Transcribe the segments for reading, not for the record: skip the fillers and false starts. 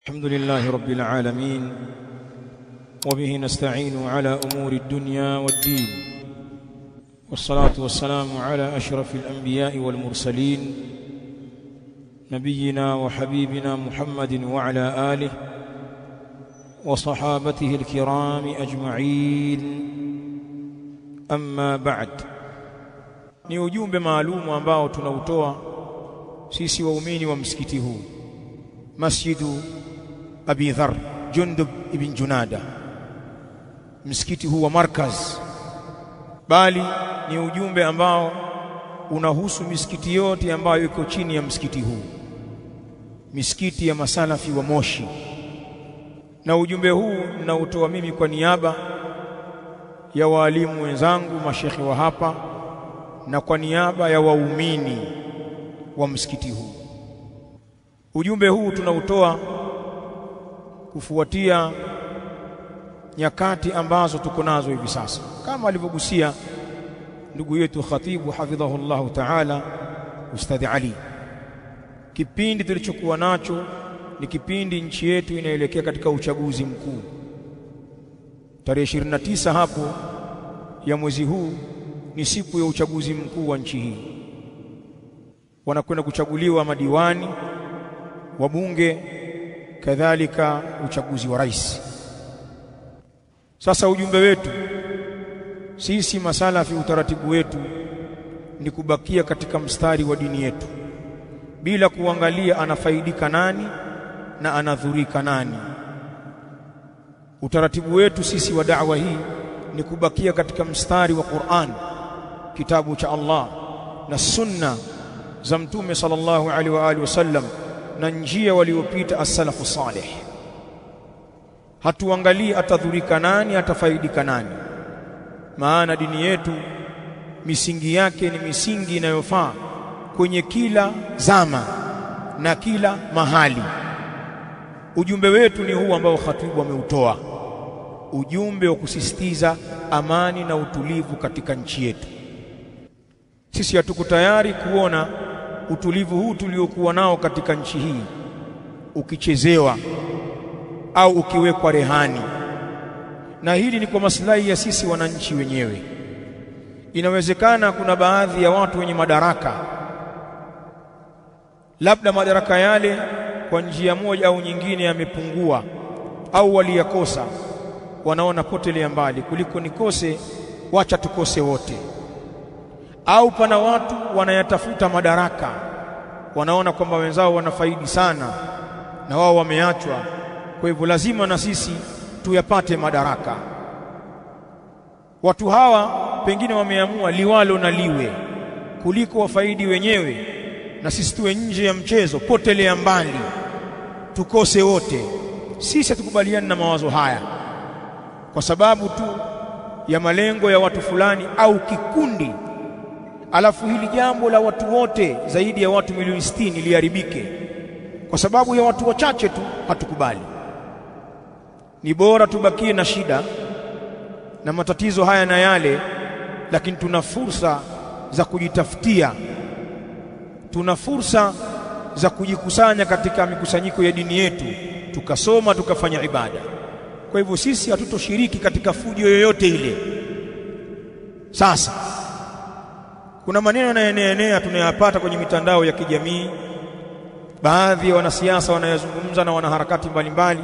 الحمد لله رب العالمين وبه نستعين على أمور الدنيا والدين والصلاة والسلام على أشرف الأنبياء والمرسلين نبينا وحبيبنا محمد وعلى آله وصحابته الكرام أجمعين أما بعد. ni ujumbe maalumu ambao tunautoa sisi waumini wa msikiti huu Masjidu Abi Dharr Jundub ibn Junada, msikiti huu wa Markaz, bali ni ujumbe ambao unahusu misikiti yote ambayo iko chini ya msikiti huu, misikiti ya masalafi wa Moshi. Na ujumbe huu ninautoa mimi kwa niaba ya walimu wenzangu mashekhi wa hapa na kwa niaba ya waumini wa msikiti huu. Ujumbe huu tunautoa kufuatia nyakati ambazo tuko nazo hivi sasa, kama alivyogusia ndugu yetu khatibu hafidhahullahu ta'ala Ustadh Ali. Kipindi tulichokuwa nacho ni kipindi nchi yetu inaelekea katika uchaguzi mkuu. Tarehe 29 hapo ya mwezi huu ni siku ya uchaguzi mkuu wa nchi hii. Wanakwenda kuchaguliwa madiwani, wabunge, kadhalika uchaguzi wa rais. Sasa ujumbe wetu sisi masalafi, utaratibu wetu ni kubakia katika mstari wa dini yetu bila kuangalia anafaidika nani na anadhurika nani. Utaratibu wetu sisi wa da'wa hii ni kubakia katika mstari wa Qur'an, kitabu cha Allah, na sunna za Mtume sallallahu alaihi wa alihi wasallam, na njia waliopita as-salafu salih. Hatuangalii atadhurika nani atafaidika nani, maana dini yetu misingi yake ni misingi inayofaa kwenye kila zama na kila mahali. Ujumbe wetu ni huu ambao khatibu ameutoa, ujumbe wa kusisitiza amani na utulivu katika nchi yetu. Sisi hatuko tayari kuona utulivu huu tuliokuwa nao katika nchi hii ukichezewa au ukiwekwa rehani, na hili ni kwa maslahi ya sisi wananchi wenyewe. Inawezekana kuna baadhi ya watu wenye madaraka, labda madaraka yale kwa njia moja au nyingine yamepungua au waliyakosa, wanaona potelea mbali kuliko nikose, wacha tukose wote. Au pana watu wanayatafuta madaraka, wanaona kwamba wenzao wanafaidi sana na wao wameachwa, kwa hivyo lazima na sisi tuyapate madaraka. Watu hawa pengine wameamua liwalo na liwe kuliko wafaidi wenyewe na sisi tuwe nje ya mchezo, potelea mbali tukose wote. Sisi hatukubaliani na mawazo haya kwa sababu tu ya malengo ya watu fulani au kikundi, alafu hili jambo la watu wote zaidi ya watu milioni 60 liharibike kwa sababu ya watu wachache tu. Hatukubali. Ni bora tubakie na shida na matatizo haya na yale, lakini tuna fursa za kujitafutia, tuna fursa za kujikusanya katika mikusanyiko ya dini yetu, tukasoma, tukafanya ibada. Kwa hivyo sisi hatutoshiriki katika fujo yoyote ile. Sasa kuna maneno yanayoenea tunayapata kwenye mitandao ya kijamii, baadhi ya wanasiasa wanayazungumza na wanaharakati mbalimbali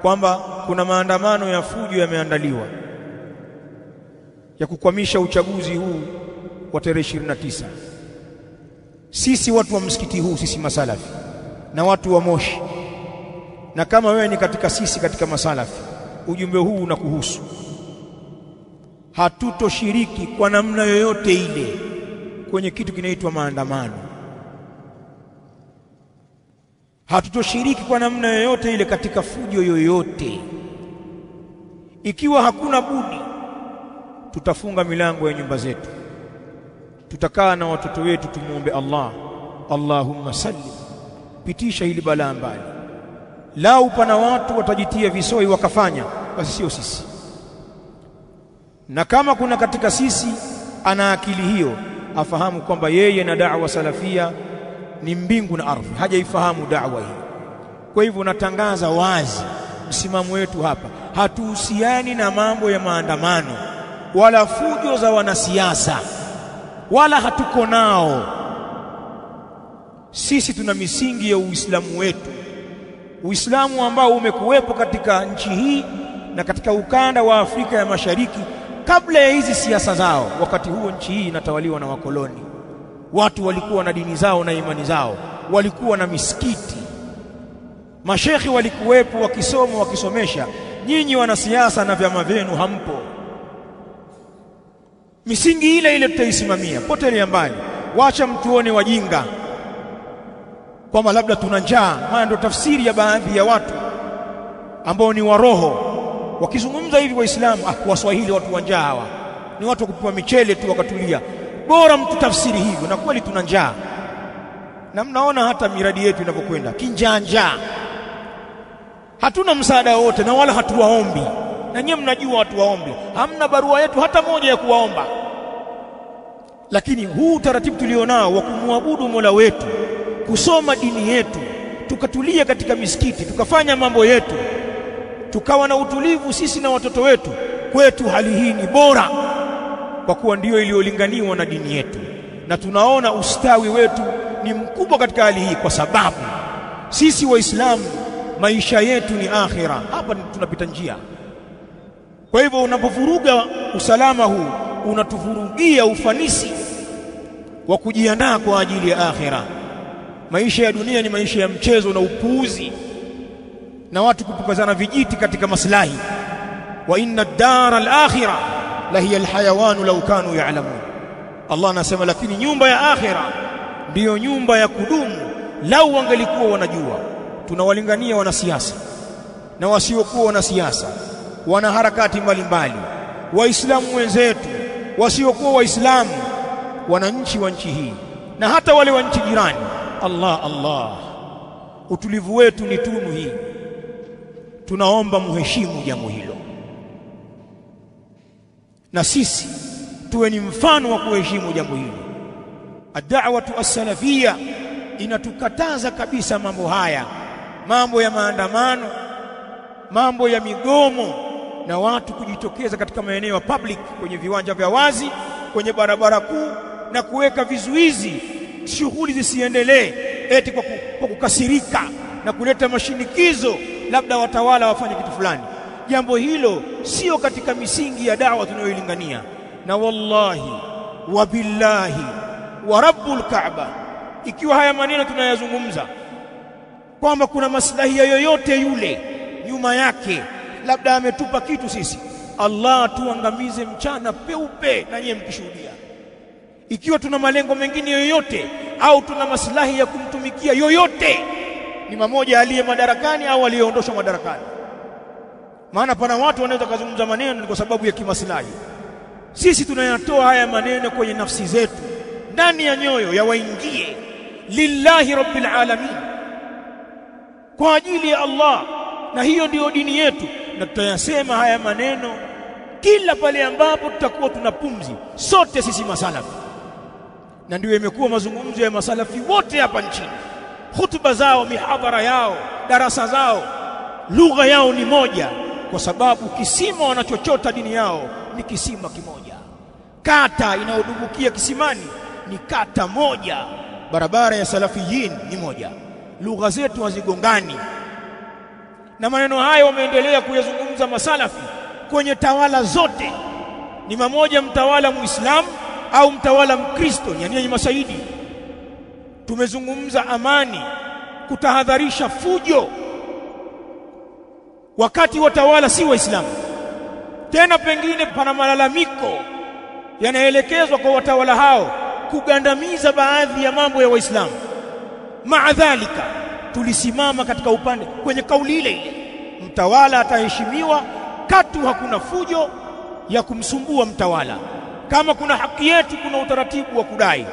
kwamba kuna maandamano ya fujo yameandaliwa ya kukwamisha uchaguzi huu wa tarehe 29. Sisi watu wa msikiti huu, sisi masalafi na watu wa Moshi, na kama wewe ni katika sisi katika masalafi, ujumbe huu unakuhusu. Hatutoshiriki kwa namna yoyote ile kwenye kitu kinaitwa maandamano. Hatutoshiriki kwa namna yoyote ile katika fujo yoyote. Ikiwa hakuna budi, tutafunga milango ya nyumba zetu, tutakaa na watoto wetu, tumuombe Allah, Allahumma sallim, pitisha hili balaa mbali. Lau pana watu watajitia visoi wakafanya, basi sio sisi. Na kama kuna katika sisi ana akili hiyo, afahamu kwamba yeye na da'wa salafia ni mbingu na ardhi, hajaifahamu da'wa hii. Kwa hivyo natangaza wazi msimamo wetu hapa, hatuhusiani na mambo ya maandamano wala fujo za wanasiasa, wala hatuko nao. Sisi tuna misingi ya Uislamu wetu, Uislamu ambao umekuwepo katika nchi hii na katika ukanda wa Afrika ya Mashariki kabla ya hizi siasa zao. Wakati huo nchi hii inatawaliwa na wakoloni. Watu walikuwa na dini zao na imani zao, walikuwa na misikiti, mashekhi walikuwepo wakisoma wakisomesha. Nyinyi wanasiasa na vyama vyenu hampo. Misingi ile ile tutaisimamia, potelea mbali. Wacha mtuone wajinga kwamba labda tuna njaa. Maana ndio tafsiri ya baadhi ya watu ambao ni waroho wakizungumza hivi Waislamu. Waswahili watu wa njaa hawa ni watu kupewa michele tu wakatulia. Bora mtu tafsiri hivyo, na kweli tuna njaa. Na mnaona hata miradi yetu inapokwenda kinjanja, hatuna msaada wote na wala hatuwaombi. Na nyinyi mnajua watu waombi, hamna barua yetu hata moja ya kuwaomba. Lakini huu taratibu tulionao wa kumwabudu Mola wetu, kusoma dini yetu, tukatulia katika misikiti, tukafanya mambo yetu, tukawa na utulivu sisi na watoto wetu, kwetu hali hii ni bora, kwa kuwa ndiyo iliyolinganiwa na dini yetu. Na tunaona ustawi wetu ni mkubwa katika hali hii, kwa sababu sisi Waislamu maisha yetu ni akhira. Hapa tunapita njia. Kwa hivyo unapovuruga usalama huu, unatuvurugia ufanisi wa kujiandaa kwa ajili ya akhira. Maisha ya dunia ni maisha ya mchezo na upuuzi, na watu kupukazana vijiti katika maslahi. Wa inna ad-dara al-akhirah la hiya al-hayawan law kanu ya'lamun. Allah anasema, lakini nyumba ya akhira ndiyo nyumba ya kudumu lau wangelikuwa wanajua. Tunawalingania wanasiasa na wasiokuwa wanasiasa, wana harakati mbalimbali, Waislamu wenzetu, wasiokuwa Waislamu, wananchi wa nchi hii na hata wale wa nchi jirani. Allah, utulivu wetu ni tunu hii. Tunaomba muheshimu jambo hilo, na sisi tuwe ni mfano wa kuheshimu jambo hili. Ad-da'watu as-salafiyya inatukataza kabisa mambo haya, mambo ya maandamano, mambo ya migomo, na watu kujitokeza katika maeneo ya public, kwenye viwanja vya wazi, kwenye barabara kuu, na kuweka vizuizi shughuli zisiendelee eti kwa kukasirika na kuleta mashinikizo labda watawala wafanye kitu fulani. Jambo hilo sio katika misingi ya da'wa tunayoilingania. Na wallahi wa billahi wa rabbul Kaaba, ikiwa haya maneno tunayazungumza kwamba kuna maslahi yoyote yule nyuma yake, labda ametupa kitu sisi, Allah tuangamize mchana peupe na nyie mkishuhudia. Ikiwa tuna malengo mengine yoyote au tuna maslahi ya kumtumikia yoyote, ni mmoja aliye madarakani au aliyeondoshwa madarakani. Maana pana watu wanaweza kuzungumza maneno ni kwa sababu ya kimaslahi. Sisi tunayatoa haya maneno kwenye nafsi zetu, ndani ya nyoyo, ya waingie lillahi rabbil alamin, kwa ajili ya Allah, na hiyo ndiyo dini yetu. Na tutayasema haya maneno kila pale ambapo tutakuwa tuna pumzi, sote sisi masalafi. Na ndio imekuwa mazungumzo ya masalafi wote hapa nchini. Hutuba zao, mihadhara yao, darasa zao, lugha yao ni moja, kwa sababu kisima wanachochota dini yao ni kisima kimoja. Kata inayodumbukia kisimani ni kata moja. Barabara ya salafiyin ni moja. Lugha zetu hazigongani. Na maneno hayo wameendelea kuyazungumza masalafi kwenye tawala zote. Ni mmoja mtawala Muislamu au mtawala Mkristo, yani masaidi. Tumezungumza amani, kutahadharisha fujo, wakati watawala si Waislamu. Tena pengine pana malalamiko yanaelekezwa kwa watawala hao kugandamiza baadhi ya mambo ya Waislamu. Maadhalika tulisimama katika upande kwenye kauli ile ile, mtawala ataheshimiwa, katu hakuna fujo ya kumsumbua mtawala. Kama kuna haki yetu, kuna utaratibu wa kudai.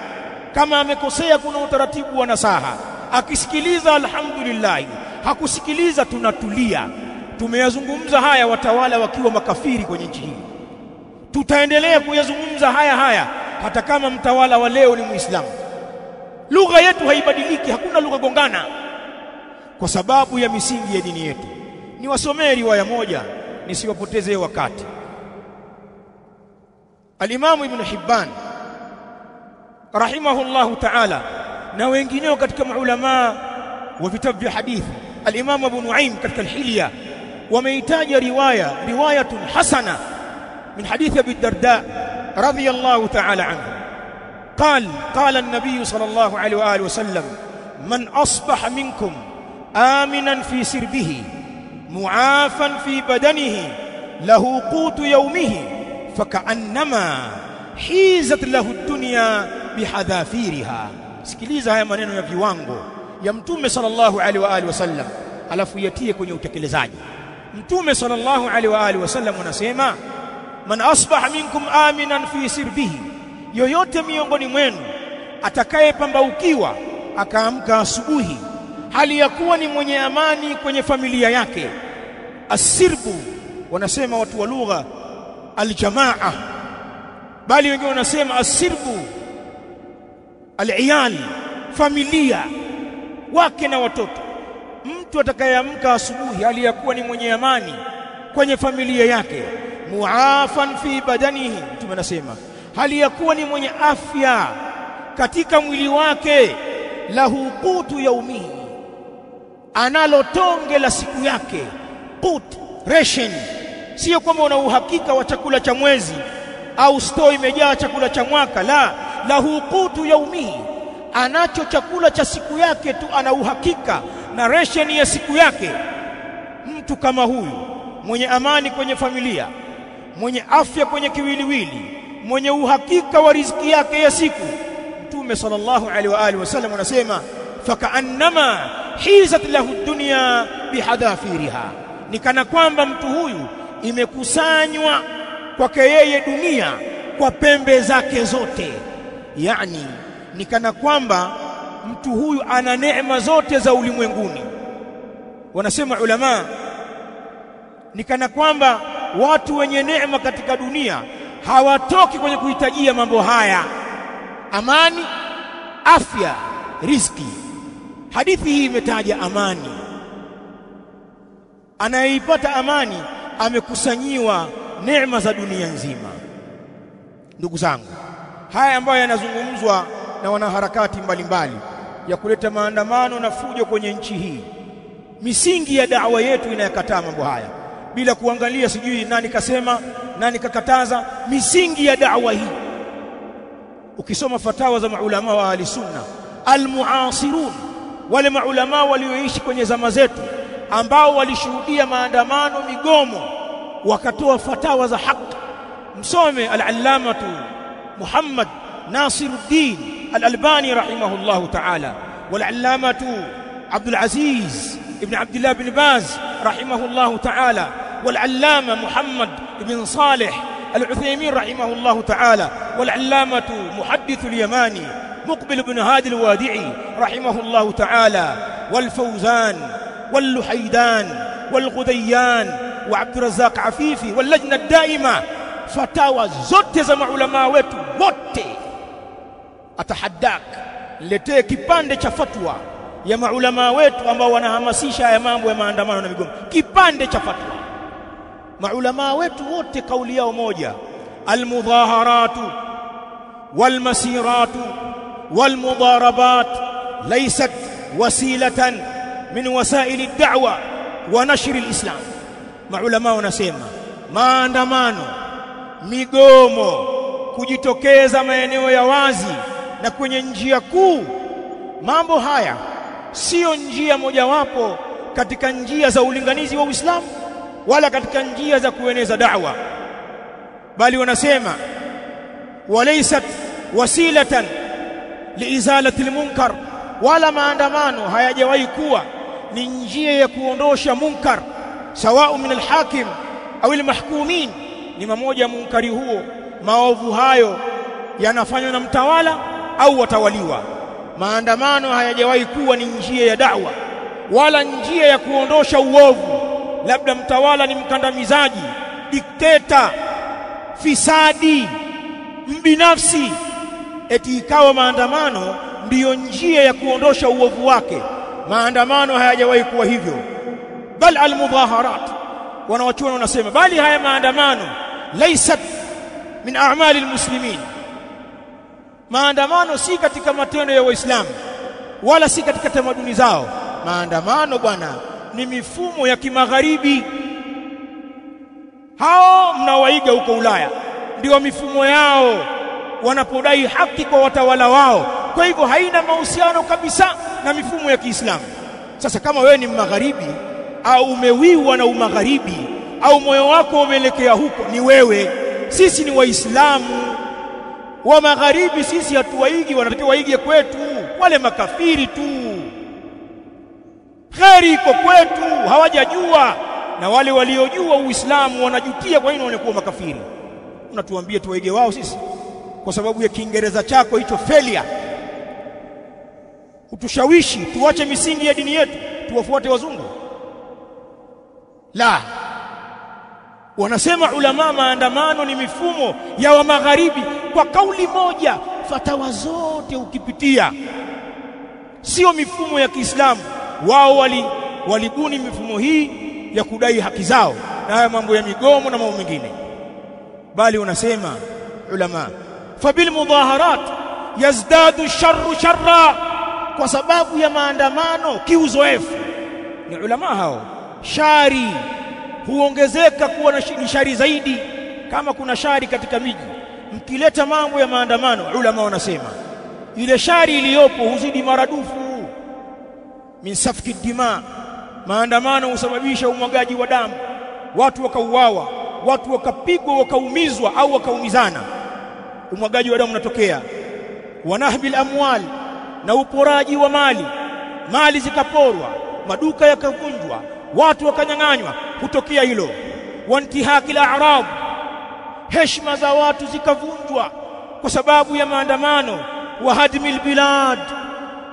Kama amekosea, kuna utaratibu wa nasaha. Akisikiliza alhamdulillah, hakusikiliza tunatulia. Tumeyazungumza haya watawala wakiwa makafiri kwenye nchi hii. Tutaendelea kuyazungumza haya hata kama mtawala wa leo ni Muislamu. Lugha yetu haibadiliki, hakuna lugha gongana. kwa sababu ya misingi ya dini yetu. Niwasomee riwaya moja nisiwapotezee wakati. Al-Imam Ibn Hibban rahimahullahu ta'ala na wengineo katika maulama wa vitabu vya hadithi, al-Imam Abu Nuaim katika al-Hilya wameitaja riwayatun hasana min hadithi Abi Darda radiyallahu ta'ala anhu. قال النبي صلى الله عليه وآله وسلم: من أصبح منكم آمنا في سربه معافا في بدنه له قوت يومه فكأنما حيزت له الدنيا بحذافيرها. Sikiliza haya maneno ya viwango ya Mtume sallallahu alaihi wa alihi wasallam, alafu yatie kwenye utekelezaji. Mtume sallallahu alaihi wa alihi wasallam anasema: man asbaha minkum aminan fi sirbihi, yoyote miongoni mwenu atakayepambaukiwa akaamka asubuhi hali ya kuwa ni mwenye amani kwenye familia yake. Asirbu wanasema watu wa lugha aljamaa, bali wengine wanasema asirbu aliyal, familia, wake na watoto. Mtu atakayeamka asubuhi hali ya kuwa ni mwenye amani kwenye familia yake, muafan fi badanihi, mtume anasema hali ya kuwa ni mwenye afya katika mwili wake, lahu qutu yaumihi, analo tonge la siku yake. Qut, ration, sio kwamba una uhakika wa chakula cha mwezi au store imejaa chakula cha mwaka, la, lahu qutu yaumihi, anacho chakula cha siku yake tu, ana uhakika na ration ya siku yake. Mtu kama huyu mwenye amani kwenye familia, mwenye afya kwenye kiwiliwili, mwenye uhakika wa riziki yake ya siku, Mtume sallallahu alaihi wa alihi wasallam anasema: fakaannama hizat lahu dunya bihadafiriha, ni kana kwamba mtu huyu imekusanywa kwake yeye dunia kwa pembe zake zote. Yani ni kana kwamba mtu huyu ana neema zote za ulimwenguni. Wanasema ulama, ni kana kwamba watu wenye neema katika dunia hawatoki kwenye kuhitajia mambo haya: amani, afya, riziki. Hadithi hii imetaja amani. Anayeipata amani amekusanyiwa neema za dunia nzima. Ndugu zangu, haya ambayo yanazungumzwa na wanaharakati mbalimbali ya kuleta maandamano na fujo kwenye nchi hii, misingi ya da'wa yetu inayakataa mambo haya bila kuangalia sijui nani kasema, nani kakataza. Misingi ya da'wa hii, ukisoma fatawa za maulama wa ahli sunna almuasirun, wale maulama walioishi kwenye zama zetu ambao walishuhudia maandamano, migomo, wakatoa fatawa za haki. Msome al-allamatu Muhammad Nasiruddin al-Albani rahimahullahu ta'ala, wal-allamatu Abdul Aziz ibn Abdullah ibn Baz rahimahullahu ta'ala, wal-allama Muhammad ibn Salih al-Uthaymin rahimahullahu ta'ala, wal-allamatu muhaddith al-Yamani Muqbil ibn Hadi al-Wadi'i rahimahullahu ta'ala, wal-Fawzan wal-Luhaydan wal-Ghudayyan wa Abdurrazzaq Afifi wal-lajna ad-daima. Fatawa zote za maulama wetu wote, atahaddak, letee kipande cha fatwa ya maulama wetu ambao wanahamasisha ya mambo ya maandamano na migomo, kipande cha fatwa. Maulama wetu wote kauli yao moja: almudhaharatu walmasiratu walmudarabat laysat wasilatan min wasaili ad-da'wa wa nashr al-islam. Maulama wanasema maandamano, migomo, kujitokeza maeneo ya wazi na kwenye njia kuu, mambo haya sio njia mojawapo katika njia za ulinganizi wa Uislamu wala katika njia za kueneza da'wa, bali wanasema walaysat wasilatan liizalati almunkar, wala maandamano hayajawahi kuwa ni njia ya kuondosha munkar, sawa min alhakim au almahkumin. Ni mmoja munkari huo, maovu hayo yanafanywa na mtawala au watawaliwa. Maandamano hayajawahi kuwa ni njia ya da'wa wala njia ya kuondosha uovu. Labda mtawala ni mkandamizaji, dikteta, fisadi, mbinafsi, eti ikawa maandamano ndiyo njia ya kuondosha uovu wake. maandamano hayajawahi kuwa hivyo. Bal almudhaharat, wanawachuoni wanasema bali haya maandamano laysat min a'mali almuslimin, maandamano si katika matendo ya Waislamu wala si katika tamaduni zao. Maandamano bwana ni mifumo ya kimagharibi. Hao mnawaiga huko Ulaya ndio mifumo yao wanapodai haki kwa watawala wao. Kwa hivyo haina mahusiano kabisa na mifumo ya Kiislamu. Sasa kama wewe ni magharibi au umewiwa na umagharibi au moyo wako umeelekea huko, ni wewe. Sisi ni Waislamu wa magharibi, sisi hatuwaigi, wanatakiwa waige kwetu. Wale makafiri tu, kheri iko kwetu, hawajajua. Na wale waliojua Uislamu wanajutia kwa nini wanakuwa makafiri. Unatuambia tuwaige wao sisi kwa sababu ya Kiingereza chako hicho failure, utushawishi tuache misingi ya dini yetu tuwafuate wazungu? La, wanasema ulama maandamano ni mifumo ya wa magharibi kwa kauli moja. Fatawa zote ukipitia sio mifumo ya Kiislamu. Wao walibuni mifumo hii ya kudai haki zao na haya mambo ya migomo na mambo mengine. Bali wanasema ulama fabil mudaharat yazdadu sharru sharra, kwa sababu ya maandamano kiuzoefu ni ulama hao, shari huongezeka kuwa na shari zaidi. Kama kuna shari katika miji, mkileta mambo ya maandamano, ulama wanasema ile shari iliyopo huzidi maradufu. Min safki dima, maandamano husababisha umwagaji wa damu, watu wakauawa, watu wakapigwa, wakaumizwa au wakaumizana, umwagaji wa damu unatokea. Wanahbil amwal, na uporaji wa mali zikaporwa, maduka yakavunjwa, watu wakanyang'anywa, hutokea hilo. Wantihakil a'rab, heshima za watu zikavunjwa kwa sababu ya maandamano. Wahadmil bilad,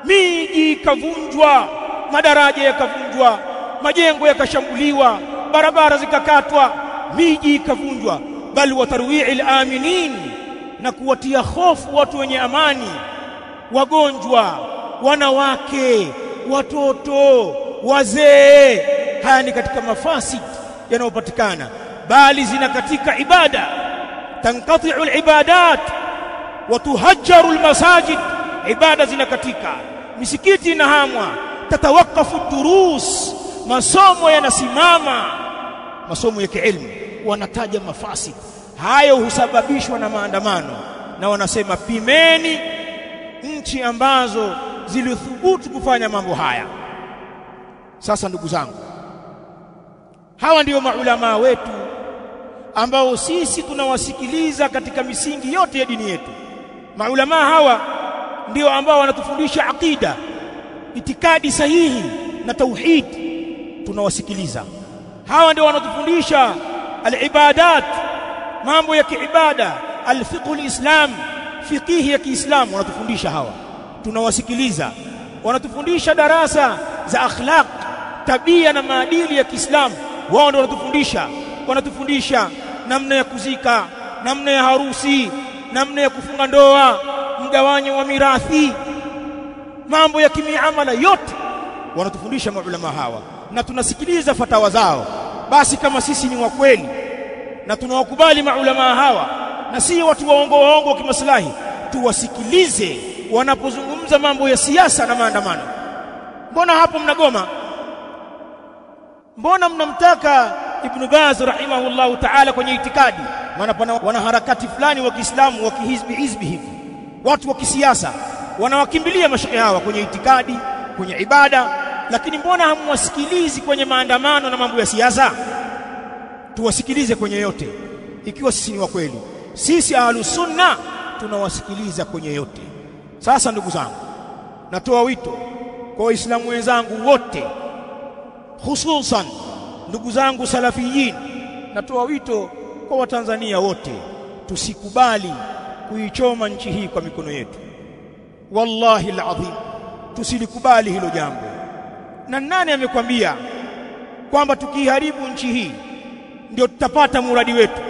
miji ikavunjwa, madaraja yakavunjwa, majengo yakashambuliwa, barabara zikakatwa, miji ikavunjwa. Bal watarwi'il aminin, na kuwatia hofu watu wenye amani, wagonjwa, wanawake, watoto, wazee. Haya ni katika mafasid yanayopatikana. Bali zina katika ibada, tanqati'u al-ibadat wa tuhajjaru al-masajid, ibada zina katika, misikiti inahamwa, tatawakafu durus, masomo yanasimama, masomo ya kielimu. Wanataja mafasid hayo husababishwa na maandamano, na wanasema pimeni nchi ambazo zilithubutu kufanya mambo haya. Sasa ndugu zangu, hawa ndio maulama wetu ambao sisi tunawasikiliza katika misingi yote ya dini yetu. Maulama hawa ndio ambao wanatufundisha aqida, itikadi sahihi na tauhid, tunawasikiliza. Hawa ndio wanatufundisha al-ibadat, mambo ya kiibada, al-fiqh al-islam, fiqh ya Kiislamu wanatufundisha hawa, tunawasikiliza. Wanatufundisha darasa za akhlaq, tabia na maadili ya Kiislamu, wao ndio wanatufundisha namna ya kuzika, namna ya harusi, namna ya kufunga ndoa, mgawanyo wa mirathi, mambo ya kimiamala yote wanatufundisha maulama hawa, na tunasikiliza fatawa zao. Basi kama sisi ni wa kweli na tunawakubali maulama hawa na si watu waongo wa kimaslahi, tuwasikilize wanapozungumza mambo ya siasa na maandamano. Mbona hapo mnagoma? Mbona mnamtaka Ibn Baz rahimahullahu ta'ala kwenye itikadi? Maana pana wanaharakati fulani wa Kiislamu wa kihizbi hivi, watu wa kisiasa wanawakimbilia mashaikh hawa kwenye itikadi, kwenye ibada. Lakini mbona hamwasikilizi kwenye maandamano na mambo ya siasa? Tuwasikilize kwenye yote ikiwa sisi ni wa kweli. Sisi ahlus sunna tunawasikiliza kwenye yote. Sasa ndugu zangu, natoa wito kwa waislamu wenzangu wote, hususan ndugu zangu salafiyin, natoa wito kwa watanzania wote, tusikubali kuichoma nchi hii kwa mikono yetu. Wallahi alazim, tusilikubali hilo jambo. Na nani amekwambia kwamba tukiharibu nchi hii ndio tutapata muradi wetu,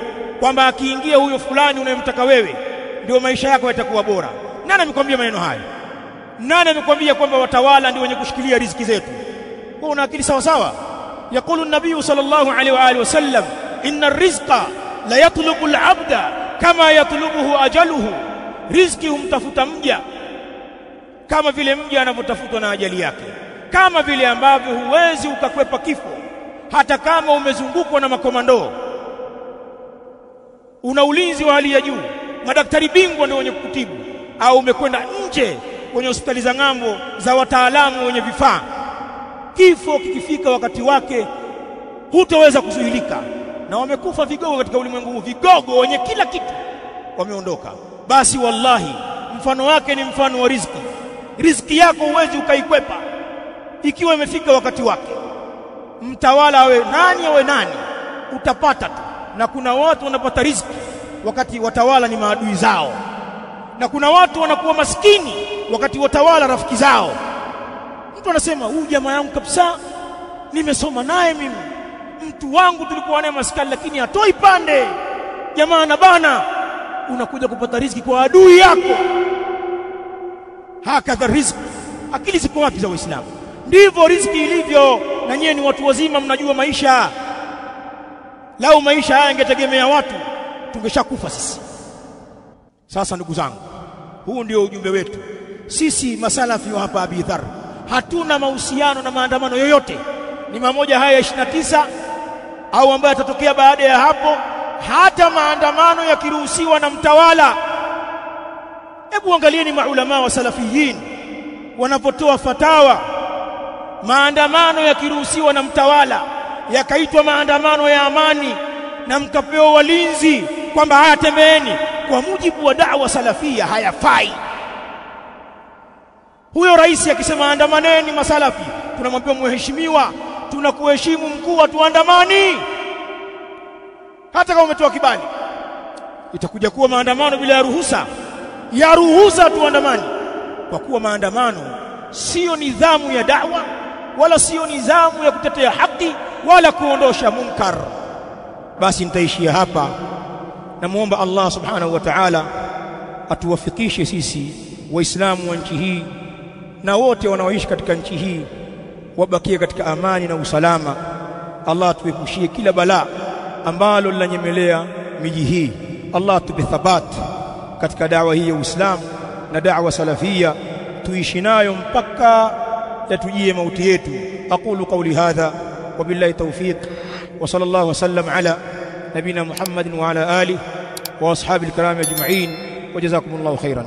kwamba akiingia huyo fulani unayemtaka wewe ndio maisha yako yatakuwa bora? Nani amekwambia maneno hayo? Nani amekwambia kwamba watawala ndio wenye kushikilia riziki zetu? Wewe una akili sawa sawa? Yakulu an-nabiy sallallahu alaihi wa alihi wasallam, inna ar-rizqa la yatlubu al-'abda kama yatlubuhu ajaluhu, riziki humtafuta mja kama vile mja anavyotafutwa na ajali yake, kama vile ambavyo huwezi ukakwepa kifo hata kama umezungukwa na makomando, una ulinzi wa hali ya juu, madaktari bingwa ndio wenye kukutibu, au umekwenda nje kwenye hospitali za ng'ambo za wataalamu wenye vifaa. Kifo kikifika wakati wake hutaweza kuzuilika, na wamekufa vigogo katika ulimwengu huu, vigogo wenye kila kitu wameondoka. Basi wallahi mfano wake ni mfano wa riziki. Riziki yako huwezi ukaikwepa ikiwa imefika wakati wake. Mtawala awe nani utapata tu. Na kuna watu wanapata riziki wakati watawala ni maadui zao, na kuna watu wanakuwa maskini wakati watawala rafiki zao. Mtu anasema huyu jamaa yangu kabisa, nimesoma naye mimi, mtu wangu tulikuwa naye maskani, lakini hatoi pande, jamaa na bana. Unakuja kupata riziki kwa adui yako. Hakadha riziki. Akili ziko wapi za Uislamu? Ndivyo riziki ilivyo, na nyinyi ni watu wazima, mnajua maisha. Lau maisha haya yangetegemea watu, tungeshakufa sisi. Sasa ndugu zangu, huu ndio ujumbe wetu. Sisi masalafi wa hapa Abi Dharr hatuna mahusiano na maandamano yoyote, ni mamoja haya 29 au ambayo yatatokea baada ya hapo. Hata maandamano yakiruhusiwa na mtawala, hebu angalieni maulama wa salafiyin wanapotoa fatawa. Maandamano yakiruhusiwa na mtawala, yakaitwa maandamano ya amani, na mkapewa walinzi kwamba haya tembeeni, kwa mujibu wa da'wa salafia hayafai. Huyo rais akisema andamaneni masalafi, tunamwambia mheshimiwa, tunakuheshimu mkuu, tuandamani. Hata kama umetoa kibali, itakuja kuwa maandamano bila ya ruhusa tuandamani, kwa kuwa maandamano sio nidhamu ya da'wa, wala sio nidhamu ya kutetea haki, wala kuondosha munkar. Basi nitaishia hapa, na muomba Allah subhanahu wa ta'ala atuwafikishe sisi waislamu wa nchi hii na wote wanaoishi katika nchi hii wabakie katika amani na usalama. Allah atuepushie kila balaa ambalo linanyemelea miji hii. Allah atupe thabat katika da'wa hii ya Uislamu na da'wa salafia, tuishi nayo mpaka yatujie mauti yetu. Aqulu qawli hadha wa billahi tawfiq, wa sallallahu wa sallam ala nabina Muhammadin wa ala alihi wa ashabil kiram ajma'in, wa jazakumullahu khairan.